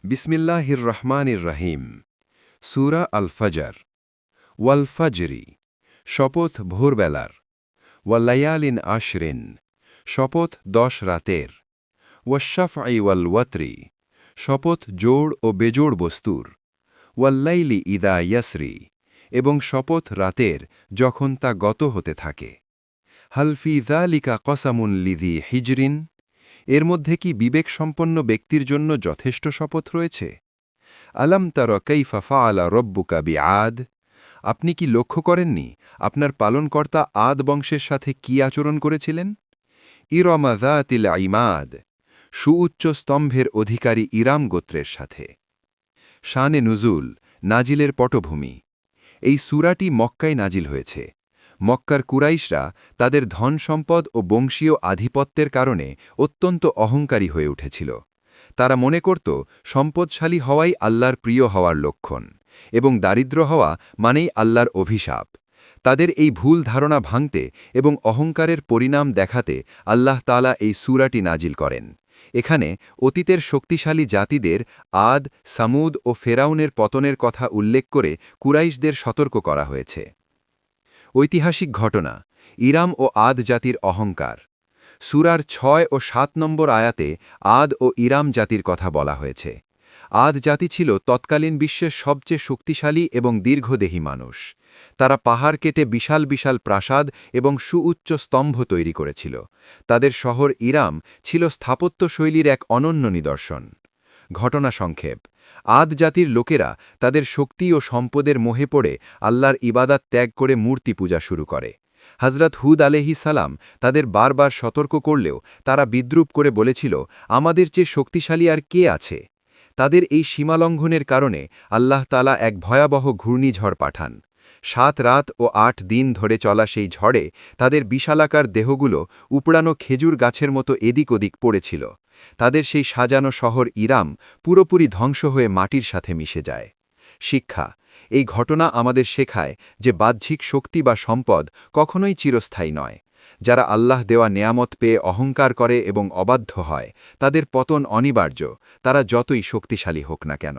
বিসমিল্লাহির রহমানির রহিম। সূরা আল ফজর। ওয়াল ফজরি, শপথ ভোরবেলার। ওয়াল্লায়ালিন আশরিন, শপথ 10 রাতের। ওয়াশশাফঈ ওয়াল ওয়াতরি, শপথ জোড় ও বেজোড় বস্তুর। ওয়াল্লাইলি ইদা ইয়াসরি, এবং শপথ রাতের যখন তা গত হতে থাকে। হালফি যালিকা কসামুন লিযি হিজরিন, এর মধ্যে কি বিবেকসম্পন্ন ব্যক্তির জন্য যথেষ্ট শপথ রয়েছে? আলম তার কাইফা ফাআলা রব্বুকা বিআদ, আপনি কি লক্ষ্য করেননি আপনার পালনকর্তা আদ বংশের সাথে কি আচরণ করেছিলেন? ইরমা যাতিল ইমাদ, সুউচ্চ স্তম্ভের অধিকারী ইরাম গোত্রের সাথে। শানে নুজুল, নাজিলের পটভূমি। এই সূরাটি মক্কায় নাজিল হয়েছে। মক্কার কুরাইশরা তাদের ধন সম্পদ ও বংশীয় আধিপত্যের কারণে অত্যন্ত অহংকারী হয়ে উঠেছিল। তারা মনে করত সম্পদশালী হওয়াই আল্লাহর প্রিয় হওয়ার লক্ষণ, এবং দারিদ্র হওয়া মানেই আল্লাহর অভিশাপ। তাদের এই ভুল ধারণা ভাঙতে এবং অহংকারের পরিণাম দেখাতে আল্লাহ তাআলা এই সূরাটি নাজিল করেন। এখানে অতীতের শক্তিশালী জাতিদের আদ, সামুদ ও ফেরাউনের পতনের কথা উল্লেখ করে কুরাইশদের সতর্ক করা হয়েছে। ঐতিহাসিক ঘটনা, ইরাম ও আদ জাতির অহংকার। সূরার ৬ ও ৭ নম্বর আয়াতে আদ ও ইরাম জাতির কথা বলা হয়েছে। আদ জাতি ছিল তৎকালীন বিশ্বের সবচেয়ে শক্তিশালী এবং দীর্ঘদেহী মানুষ। তারা পাহাড় কেটে বিশাল বিশাল প্রাসাদ এবং সুউচ্চ স্তম্ভ তৈরি করেছিল। তাদের শহর ইরাম ছিল স্থাপত্যশৈলীর এক অনন্য নিদর্শন। ঘটনা সংক্ষেপ, আদ জাতির লোকেরা তাদের শক্তি ও সম্পদের মোহে পড়ে আল্লাহর ইবাদাত ত্যাগ করে মূর্তি পূজা শুরু করে। হজরত হুদ আলাইহিস সালাম তাদের বারবার সতর্ক করলেও তারা বিদ্রূপ করে বলেছিল, আমাদের চেয়ে শক্তিশালী আর কে আছে? তাদের এই সীমালঙ্ঘনের কারণে আল্লাহ তাআলা এক ভয়াবহ ঘূর্ণিঝড় পাঠান। ৭ রাত ও ৮ দিন ধরে চলা সেই ঝড়ে তাদের বিশালাকার দেহগুলো উপড়ানো খেজুর গাছের মতো এদিক ওদিক পড়েছিল। তাদের সেই সাজানো শহর ইরাম পুরোপুরি ধ্বংস হয়ে মাটির সাথে মিশে যায়। শিক্ষা, এই ঘটনা আমাদের শেখায় যে বাহ্যিক শক্তি বা সম্পদ কখনোই চিরস্থায়ী নয়। যারা আল্লাহ দেওয়া নেয়ামত পেয়ে অহংকার করে এবং অবাধ্য হয়, তাদের পতন অনিবার্য, তারা যতই শক্তিশালী হোক না কেন।